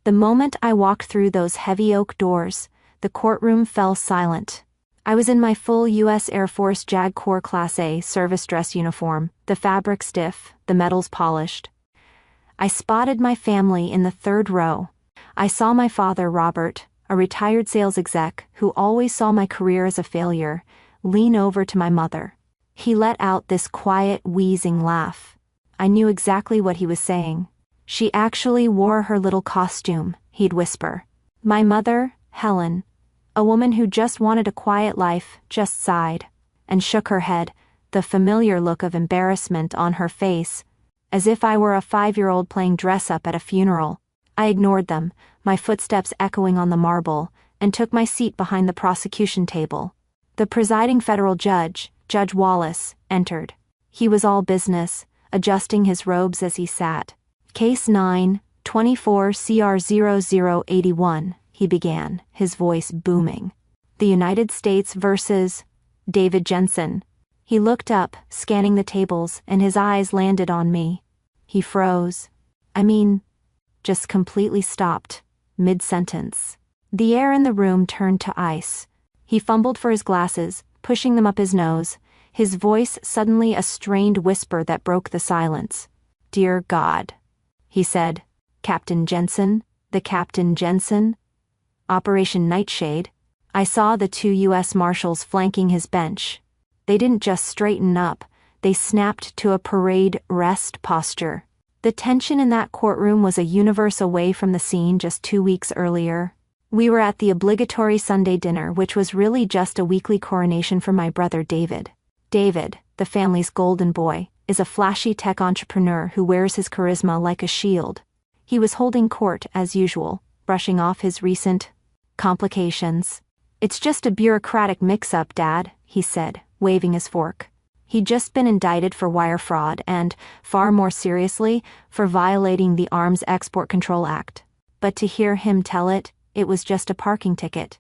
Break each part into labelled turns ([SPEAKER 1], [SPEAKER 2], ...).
[SPEAKER 1] The moment I walked through those heavy oak doors, the courtroom fell silent. I was in my full U.S. Air Force JAG Corps Class A service dress uniform, the fabric stiff, the metals polished. I spotted my family in the third row. I saw my father, Robert, a retired sales exec who always saw my career as a failure, lean over to my mother. He let out this quiet, wheezing laugh. I knew exactly what he was saying. She actually wore her little costume, he'd whisper. My mother, Helen, a woman who just wanted a quiet life, just sighed and shook her head, the familiar look of embarrassment on her face, as if I were a 5-year-old playing dress-up at a funeral. I ignored them, my footsteps echoing on the marble, and took my seat behind the prosecution table. The presiding federal judge, Judge Wallace, entered. He was all business, adjusting his robes as he sat. Case 9, 24 CR 0081, he began, his voice booming. The United States versus David Jensen. He looked up, scanning the tables, and his eyes landed on me. He froze. Just completely stopped, mid-sentence. The air in the room turned to ice. He fumbled for his glasses, pushing them up his nose, his voice suddenly a strained whisper that broke the silence. Dear God, he said. Captain Jensen, the Captain Jensen? Operation Nightshade. I saw the 2 U.S. Marshals flanking his bench. They didn't just straighten up, they snapped to a parade rest posture. The tension in that courtroom was a universe away from the scene just 2 weeks earlier. We were at the obligatory Sunday dinner, which was really just a weekly coronation for my brother David. David, the family's golden boy, is a flashy tech entrepreneur who wears his charisma like a shield. He was holding court as usual, brushing off his recent complications. It's just a bureaucratic mix-up, Dad, he said, waving his fork. He'd just been indicted for wire fraud and, far more seriously, for violating the Arms Export Control Act. But to hear him tell it, it was just a parking ticket.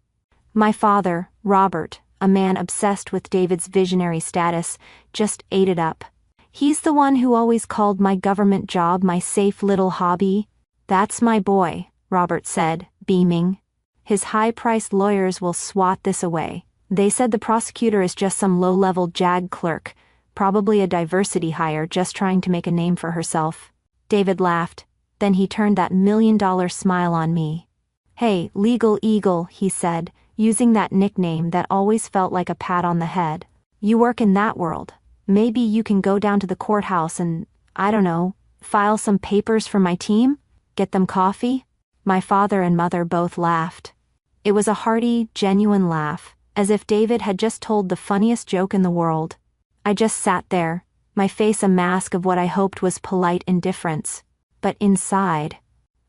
[SPEAKER 1] My father, Robert, a man obsessed with David's visionary status, just ate it up. He's the one who always called my government job my safe little hobby. That's my boy, Robert said, beaming. His high-priced lawyers will swat this away. They said the prosecutor is just some low-level JAG clerk, probably a diversity hire just trying to make a name for herself. David laughed. Then he turned that $1,000,000 smile on me. Hey, Legal Eagle, he said, using that nickname that always felt like a pat on the head. You work in that world. Maybe you can go down to the courthouse and, I don't know, file some papers for my team? Get them coffee? My father and mother both laughed. It was a hearty, genuine laugh, as if David had just told the funniest joke in the world. I just sat there, my face a mask of what I hoped was polite indifference. But inside,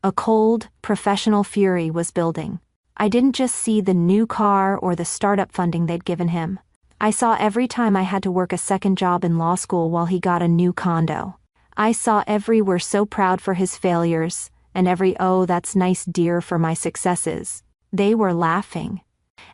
[SPEAKER 1] a cold, professional fury was building. I didn't just see the new car or the startup funding they'd given him. I saw every time I had to work a second job in law school while he got a new condo. I saw every we're so proud for his failures, and every oh that's nice dear for my successes. They were laughing.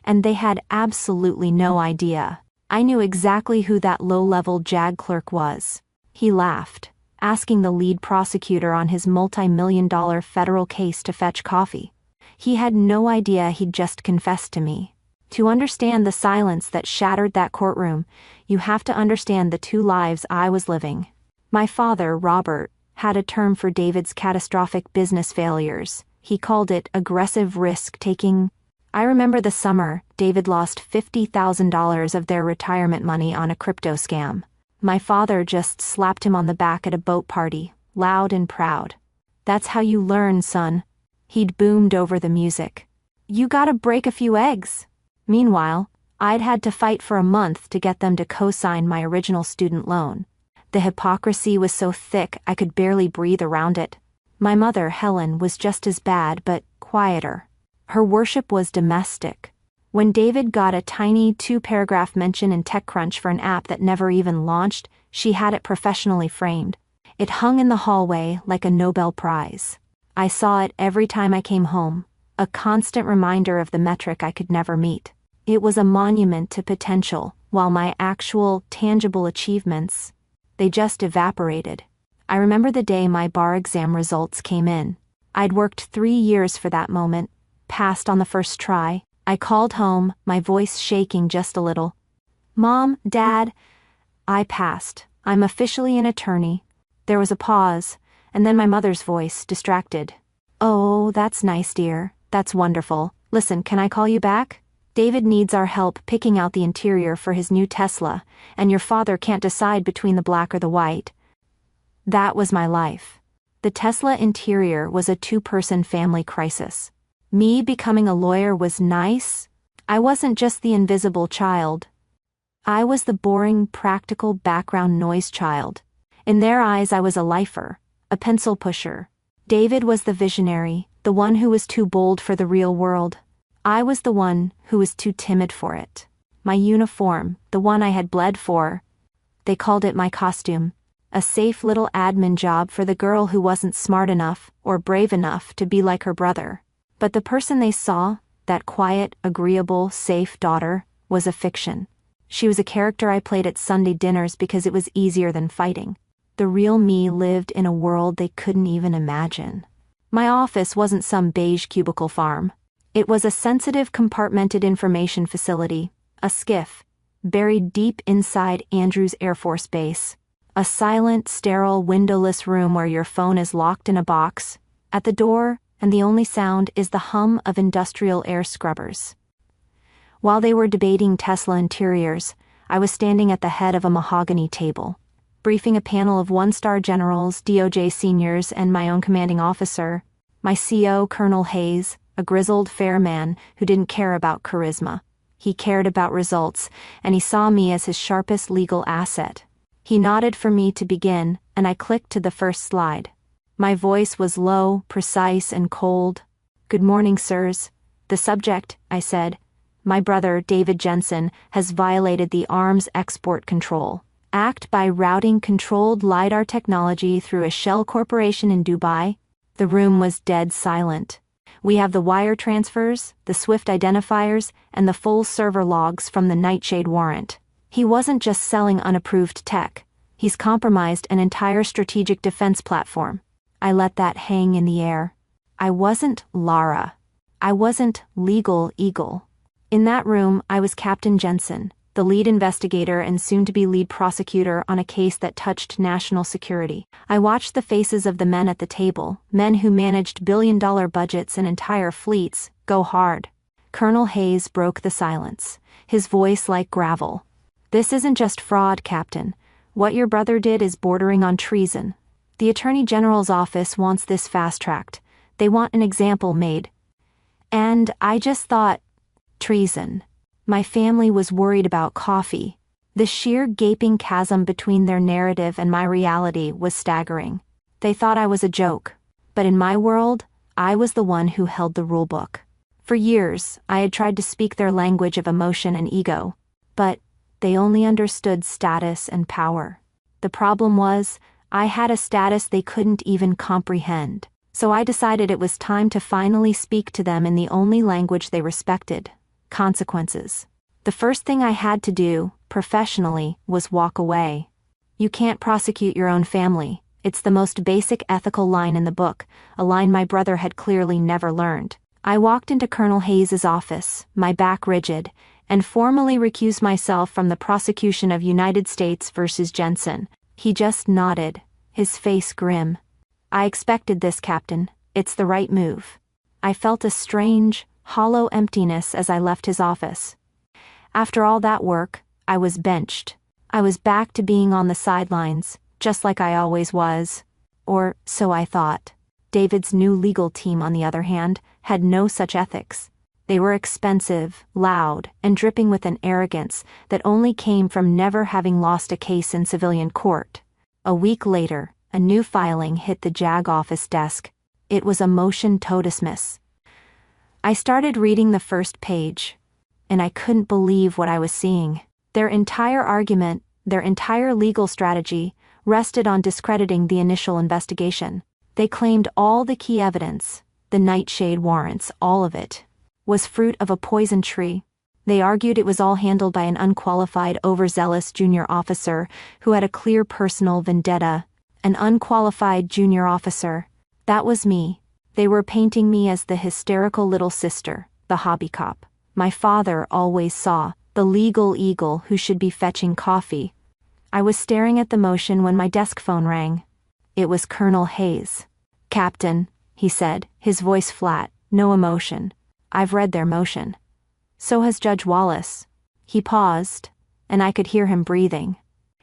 [SPEAKER 1] And they had absolutely no idea. I knew exactly who that low-level JAG clerk was. He laughed, asking the lead prosecutor on his multi-million-dollar federal case to fetch coffee. He had no idea he'd just confessed to me. To understand the silence that shattered that courtroom, you have to understand the 2 lives I was living. My father, Robert, had a term for David's catastrophic business failures. He called it aggressive risk-taking. I remember the summer, David lost $50,000 of their retirement money on a crypto scam. My father just slapped him on the back at a boat party, loud and proud. That's how you learn, son. He'd boomed over the music. You gotta break a few eggs. Meanwhile, I'd had to fight for a month to get them to co-sign my original student loan. The hypocrisy was so thick I could barely breathe around it. My mother, Helen, was just as bad but quieter. Her worship was domestic. When David got a tiny 2-paragraph mention in TechCrunch for an app that never even launched, she had it professionally framed. It hung in the hallway like a Nobel Prize. I saw it every time I came home, a constant reminder of the metric I could never meet. It was a monument to potential, while my actual, tangible achievements, they just evaporated. I remember the day my bar exam results came in. I'd worked 3 years for that moment, passed on the first try. I called home, my voice shaking just a little. Mom, Dad, I passed. I'm officially an attorney. There was a pause, and then my mother's voice, distracted. Oh, that's nice, dear. That's wonderful. Listen, can I call you back? David needs our help picking out the interior for his new Tesla, and your father can't decide between the black or the white. That was my life. The Tesla interior was a two-person family crisis. Me becoming a lawyer was nice. I wasn't just the invisible child. I was the boring, practical background noise child. In their eyes, I was a lifer, a pencil pusher. David was the visionary, the one who was too bold for the real world. I was the one who was too timid for it. My uniform, the one I had bled for. They called it my costume. A safe little admin job for the girl who wasn't smart enough or brave enough to be like her brother. But the person they saw, that quiet, agreeable, safe daughter, was a fiction. She was a character I played at Sunday dinners because it was easier than fighting. The real me lived in a world they couldn't even imagine. My office wasn't some beige cubicle farm. It was a sensitive compartmented information facility, a SCIF, buried deep inside Andrews Air Force Base. A silent, sterile, windowless room where your phone is locked in a box, at the door, and the only sound is the hum of industrial air scrubbers. While they were debating Tesla interiors, I was standing at the head of a mahogany table, briefing a panel of one-star generals, DOJ seniors, and my own commanding officer, my CO, Colonel Hayes, a grizzled, fair man who didn't care about charisma. He cared about results, and he saw me as his sharpest legal asset. He nodded for me to begin, and I clicked to the first slide. My voice was low, precise, and cold. Good morning, sirs. The subject, I said. My brother, David Jensen, has violated the Arms Export Control Act by routing controlled LiDAR technology through a shell corporation in Dubai. The room was dead silent. We have the wire transfers, the SWIFT identifiers, and the full server logs from the Nightshade warrant. He wasn't just selling unapproved tech. He's compromised an entire strategic defense platform. I let that hang in the air. I wasn't Lara. I wasn't Legal Eagle. In that room, I was Captain Jensen, the lead investigator and soon-to-be lead prosecutor on a case that touched national security. I watched the faces of the men at the table, men who managed billion-dollar budgets and entire fleets, go hard. Colonel Hayes broke the silence, his voice like gravel. This isn't just fraud, Captain. What your brother did is bordering on treason. The Attorney General's office wants this fast-tracked. They want an example made. And I just thought, treason. My family was worried about coffee. The sheer gaping chasm between their narrative and my reality was staggering. They thought I was a joke. But in my world, I was the one who held the rulebook. For years, I had tried to speak their language of emotion and ego. But they only understood status and power. The problem was, I had a status they couldn't even comprehend. So I decided it was time to finally speak to them in the only language they respected. Consequences. The first thing I had to do, professionally, was walk away. You can't prosecute your own family. It's the most basic ethical line in the book, a line my brother had clearly never learned. I walked into Colonel Hayes' office, my back rigid, and formally recused myself from the prosecution of United States versus Jensen. He just nodded, his face grim. I expected this, Captain. It's the right move. I felt a strange, hollow emptiness as I left his office. After all that work, I was benched. I was back to being on the sidelines, just like I always was. Or so I thought. David's new legal team, on the other hand, had no such ethics. They were expensive, loud, and dripping with an arrogance that only came from never having lost a case in civilian court. A week later, a new filing hit the JAG office desk. It was a motion to dismiss. I started reading the first page, and I couldn't believe what I was seeing. Their entire argument, their entire legal strategy, rested on discrediting the initial investigation. They claimed all the key evidence, the Nightshade warrants, all of it, was fruit of a poison tree. They argued it was all handled by an unqualified, overzealous junior officer who had a clear personal vendetta. An unqualified junior officer. That was me. They were painting me as the hysterical little sister, the hobby cop. My father always saw, the legal eagle who should be fetching coffee. I was staring at the motion when my desk phone rang. It was Colonel Hayes. "Captain," he said, his voice flat, no emotion. "I've read their motion. So has Judge Wallace." He paused, and I could hear him breathing.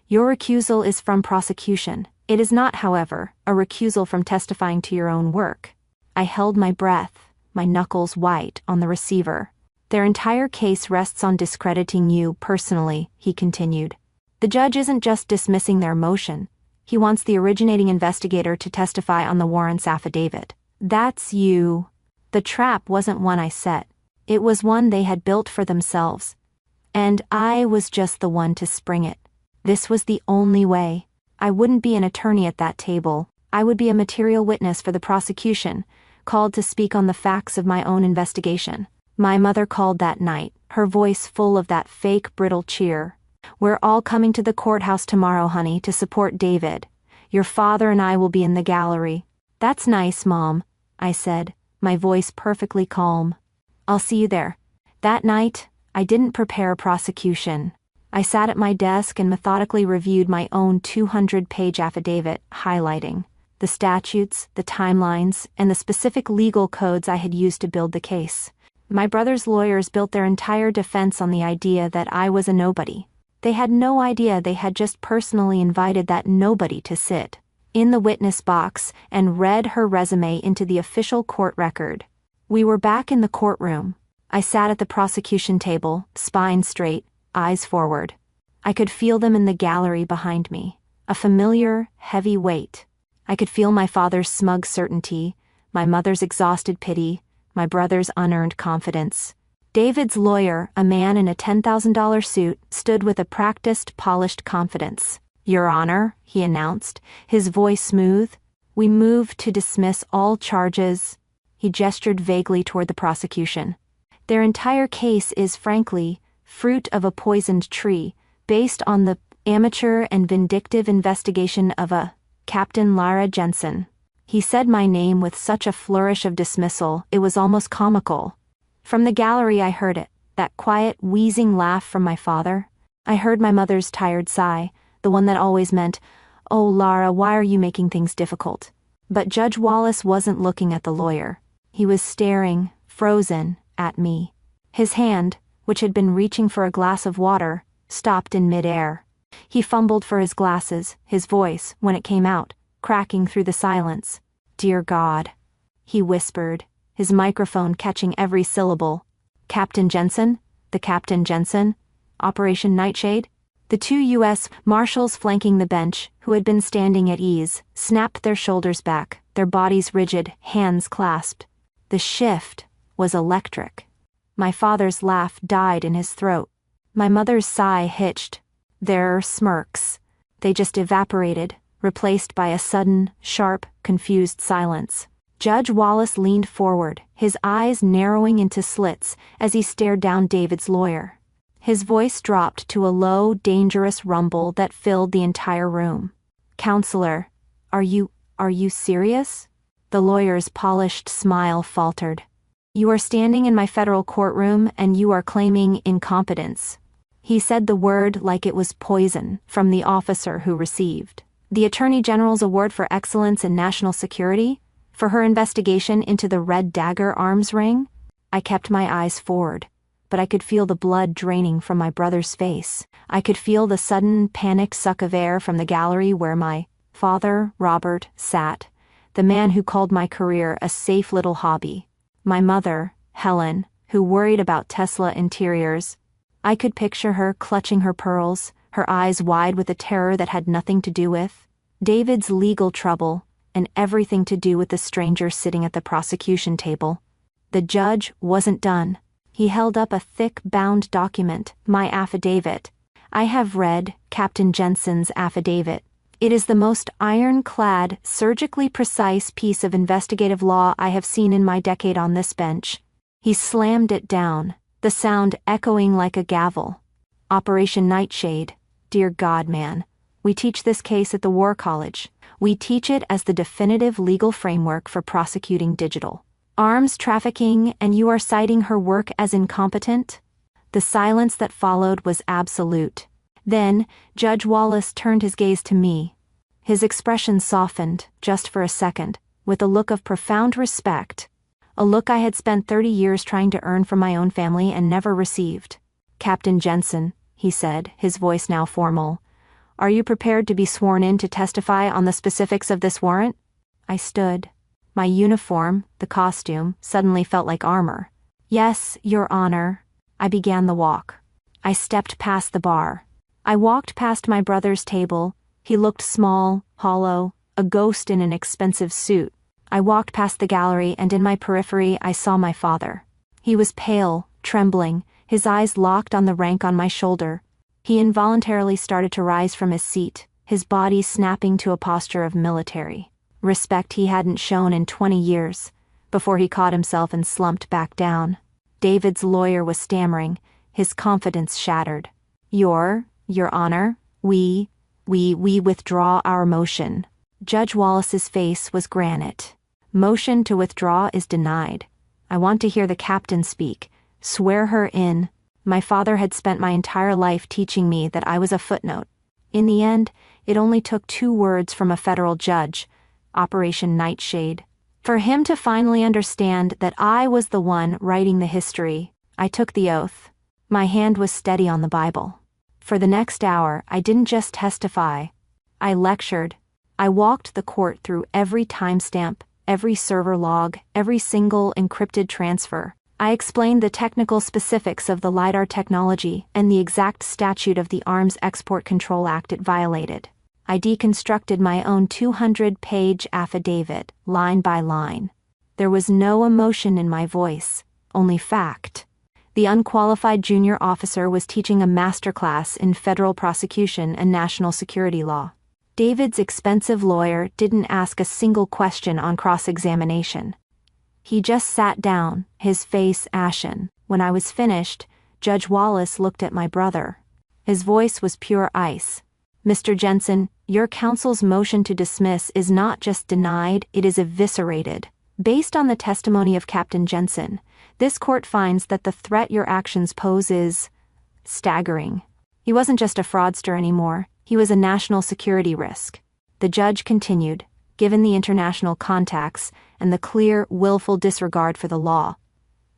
[SPEAKER 1] "Your recusal is from prosecution. It is not, however, a recusal from testifying to your own work." I held my breath, my knuckles white on the receiver. "Their entire case rests on discrediting you personally," he continued. "The judge isn't just dismissing their motion. He wants the originating investigator to testify on the warrant's affidavit. That's you." The trap wasn't one I set. It was one they had built for themselves. And I was just the one to spring it. This was the only way. I wouldn't be an attorney at that table. I would be a material witness for the prosecution, called to speak on the facts of my own investigation. My mother called that night, her voice full of that fake brittle cheer. "We're all coming to the courthouse tomorrow, honey, to support David. Your father and I will be in the gallery." "That's nice, Mom," I said, my voice perfectly calm. "I'll see you there." That night, I didn't prepare a prosecution. I sat at my desk and methodically reviewed my own 200-page affidavit, highlighting the statutes, the timelines, and the specific legal codes I had used to build the case. My brother's lawyers built their entire defense on the idea that I was a nobody. They had no idea they had just personally invited that nobody to sit in the witness box and read her resume into the official court record. We were back in the courtroom. I sat at the prosecution table, spine straight, eyes forward. I could feel them in the gallery behind me, a familiar, heavy weight. I could feel my father's smug certainty, my mother's exhausted pity, my brother's unearned confidence. David's lawyer, a man in a $10,000 suit, stood with a practiced, polished confidence. "Your Honor," he announced, his voice smooth, "we move to dismiss all charges." He gestured vaguely toward the prosecution. "Their entire case is, frankly, fruit of a poisoned tree, based on the amateur and vindictive investigation of a Captain Lara Jensen." He said my name with such a flourish of dismissal, it was almost comical. From the gallery I heard it, that quiet, wheezing laugh from my father. I heard my mother's tired sigh, the one that always meant, "Oh, Lara, why are you making things difficult?" But Judge Wallace wasn't looking at the lawyer. He was staring, frozen, at me. His hand, which had been reaching for a glass of water, stopped in midair. He fumbled for his glasses, his voice, when it came out, cracking through the silence. "Dear God," he whispered, his microphone catching every syllable. "Captain Jensen? The Captain Jensen? Operation Nightshade?" The two U.S. Marshals flanking the bench, who had been standing at ease, snapped their shoulders back, their bodies rigid, hands clasped. The shift was electric. My father's laugh died in his throat. My mother's sigh hitched. Their smirks. They just evaporated, replaced by a sudden, sharp, confused silence. Judge Wallace leaned forward, his eyes narrowing into slits as he stared down David's lawyer. His voice dropped to a low, dangerous rumble that filled the entire room. "Counselor, are you serious?" The lawyer's polished smile faltered. "You are standing in my federal courtroom and you are claiming incompetence." He said the word like it was poison from the officer who received the Attorney General's Award for Excellence in National Security for her investigation into the Red Dagger arms ring. I kept my eyes forward, but I could feel the blood draining from my brother's face. I could feel the sudden, panicked suck of air from the gallery where my father, Robert, sat, the man who called my career a safe little hobby. My mother, Helen, who worried about Tesla interiors. I could picture her clutching her pearls, her eyes wide with a terror that had nothing to do with David's legal trouble, and everything to do with the stranger sitting at the prosecution table. The judge wasn't done. He held up a thick, bound document, my affidavit. I have read Captain Jensen's affidavit. It is the most ironclad, surgically precise piece of investigative law I have seen in my decade on this bench. He slammed it down, the sound echoing like a gavel. "Operation Nightshade. Dear God, man. We teach this case at the War College. We teach it as the definitive legal framework for prosecuting digital arms trafficking, and you are citing her work as incompetent?" The silence that followed was absolute. Then, Judge Wallace turned his gaze to me. His expression softened, just for a second, with a look of profound respect. A look I had spent 30 years trying to earn from my own family and never received. "Captain Jensen," he said, his voice now formal, "are you prepared to be sworn in to testify on the specifics of this warrant?" I stood. My uniform, the costume, suddenly felt like armor. "Yes, Your Honor." I began the walk. I stepped past the bar. I walked past my brother's table. He looked small, hollow, a ghost in an expensive suit. I walked past the gallery, and in my periphery I saw my father. He was pale, trembling, his eyes locked on the rank on my shoulder. He involuntarily started to rise from his seat, his body snapping to a posture of military respect he hadn't shown in 20 years, before he caught himself and slumped back down. David's lawyer was stammering, his confidence shattered. Your Honor, we withdraw our motion." Judge Wallace's face was granite. "Motion to withdraw is denied. I want to hear the captain speak. Swear her in." My father had spent my entire life teaching me that I was a footnote. In the end, it only took 2 words from a federal judge, Operation Nightshade, for him to finally understand that I was the one writing the history. I took the oath. My hand was steady on the Bible. For the next hour, I didn't just testify. I lectured. I walked the court through every timestamp, every server log, every single encrypted transfer. I explained the technical specifics of the LiDAR technology and the exact statute of the Arms Export Control Act it violated. I deconstructed my own 200-page affidavit, line by line. There was no emotion in my voice, only fact. The unqualified junior officer was teaching a masterclass in federal prosecution and national security law. David's expensive lawyer didn't ask a single question on cross-examination. He just sat down, his face ashen. When I was finished, Judge Wallace looked at my brother. His voice was pure ice. "Mr. Jensen, your counsel's motion to dismiss is not just denied, it is eviscerated. Based on the testimony of Captain Jensen, this court finds that the threat your actions pose is staggering." He wasn't just a fraudster anymore, he was a national security risk. The judge continued, "Given the international contacts and the clear, willful disregard for the law,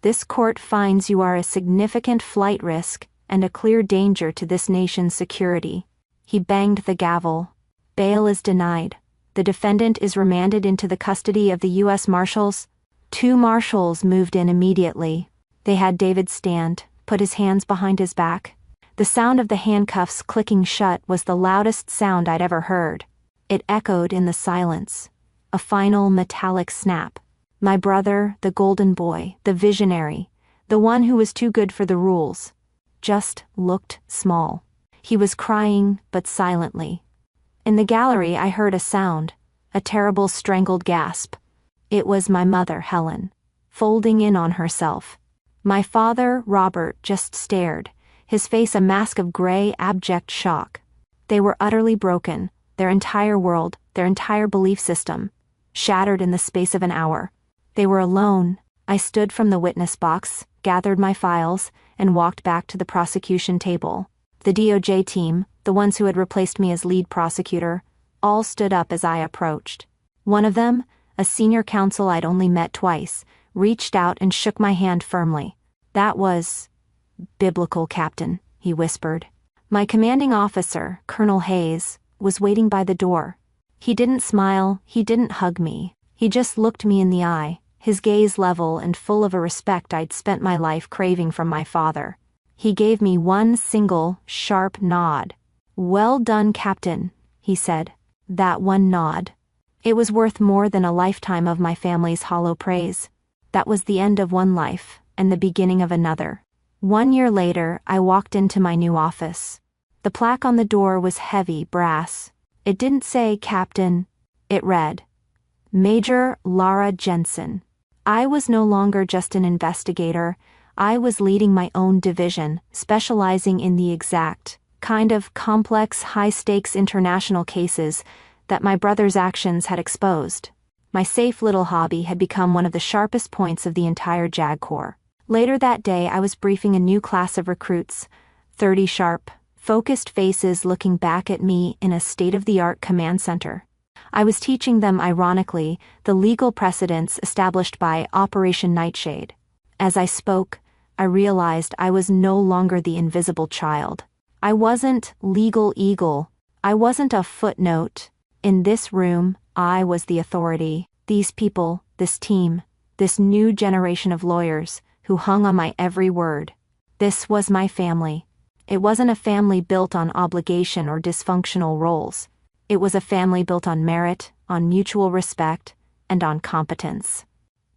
[SPEAKER 1] this court finds you are a significant flight risk and a clear danger to this nation's security." He banged the gavel. "Bail is denied. The defendant is remanded into the custody of the U.S. Marshals." 2 marshals moved in immediately. They had David stand, put his hands behind his back. The sound of the handcuffs clicking shut was the loudest sound I'd ever heard. It echoed in the silence. A final metallic snap. My brother, the golden boy, the visionary, the one who was too good for the rules, just looked small. He was crying, but silently. In the gallery I heard a sound, a terrible strangled gasp. It was my mother, Helen, folding in on herself. My father, Robert, just stared, his face a mask of gray, abject shock. They were utterly broken, their entire world, their entire belief system, shattered in the space of an hour. They were alone. I stood from the witness box, gathered my files, and walked back to the prosecution table. The DOJ team, the ones who had replaced me as lead prosecutor, all stood up as I approached. One of them, a senior counsel I'd only met twice, reached out and shook my hand firmly. "That was biblical, Captain," he whispered. My commanding officer, Colonel Hayes, was waiting by the door. He didn't smile, he didn't hug me. He just looked me in the eye, his gaze level and full of a respect I'd spent my life craving from my father. He gave me one single, sharp nod. "Well done, Captain," he said. That one nod. It was worth more than a lifetime of my family's hollow praise. That was the end of one life, and the beginning of another. 1 year later, I walked into my new office. The plaque on the door was heavy brass. It didn't say Captain. It read, Major Lara Jensen. I was no longer just an investigator. I was leading my own division, specializing in the exact kind of complex, high-stakes international cases that my brother's actions had exposed. My safe little hobby had become one of the sharpest points of the entire JAG Corps. Later that day, I was briefing a new class of recruits, 30 sharp, focused faces looking back at me in a state-of-the-art command center. I was teaching them, ironically, the legal precedents established by Operation Nightshade. As I spoke, I realized I was no longer the invisible child. I wasn't legal eagle. I wasn't a footnote. In this room, I was the authority. These people, this team, this new generation of lawyers who hung on my every word. This was my family. It wasn't a family built on obligation or dysfunctional roles. It was a family built on merit, on mutual respect, and on competence.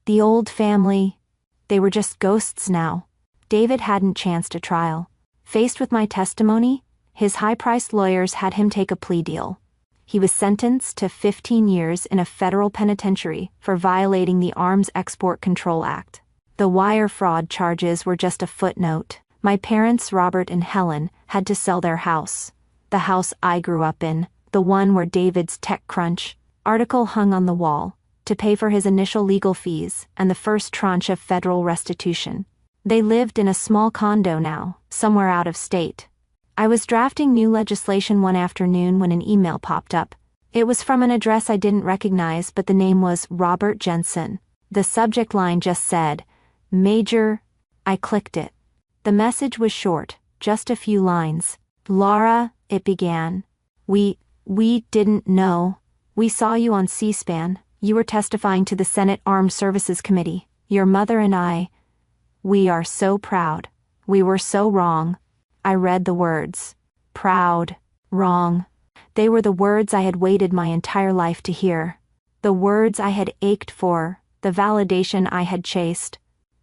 [SPEAKER 1] The old family, they were just ghosts now. David hadn't chanced a trial. Faced with my testimony, his high-priced lawyers had him take a plea deal. He was sentenced to 15 years in a federal penitentiary for violating the Arms Export Control Act. The wire fraud charges were just a footnote. My parents, Robert and Helen, had to sell their house. The house I grew up in, the one where David's TechCrunch article hung on the wall, to pay for his initial legal fees and the first tranche of federal restitution. They lived in a small condo now, somewhere out of state. I was drafting new legislation one afternoon when an email popped up. It was from an address I didn't recognize, but the name was Robert Jensen. The subject line just said, Major. I clicked it. The message was short, just a few lines. Laura, it began. We didn't know. We saw you on C-SPAN. You were testifying to the Senate Armed Services Committee. Your mother and I. We are so proud. We were so wrong. I read the words. Proud. Wrong. They were the words I had waited my entire life to hear. The words I had ached for, the validation I had chased.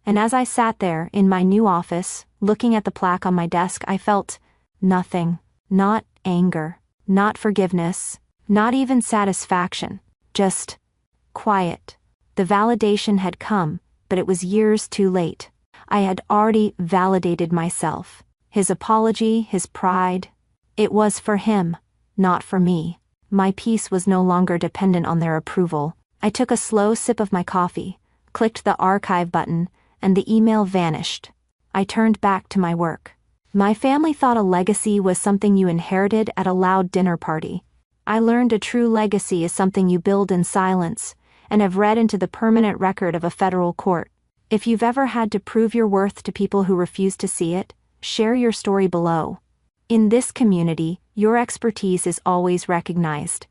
[SPEAKER 1] And as I sat there in my new office, looking at the plaque on my desk, I felt nothing. Not anger. Not forgiveness. Not even satisfaction. Just quiet. The validation had come, but it was years too late. I had already validated myself. His apology, his pride. It was for him, not for me. My peace was no longer dependent on their approval. I took a slow sip of my coffee, clicked the archive button, and the email vanished. I turned back to my work. My family thought a legacy was something you inherited at a loud dinner party. I learned a true legacy is something you build in silence, and have read into the permanent record of a federal court. If you've ever had to prove your worth to people who refuse to see it, share your story below. In this community, your expertise is always recognized.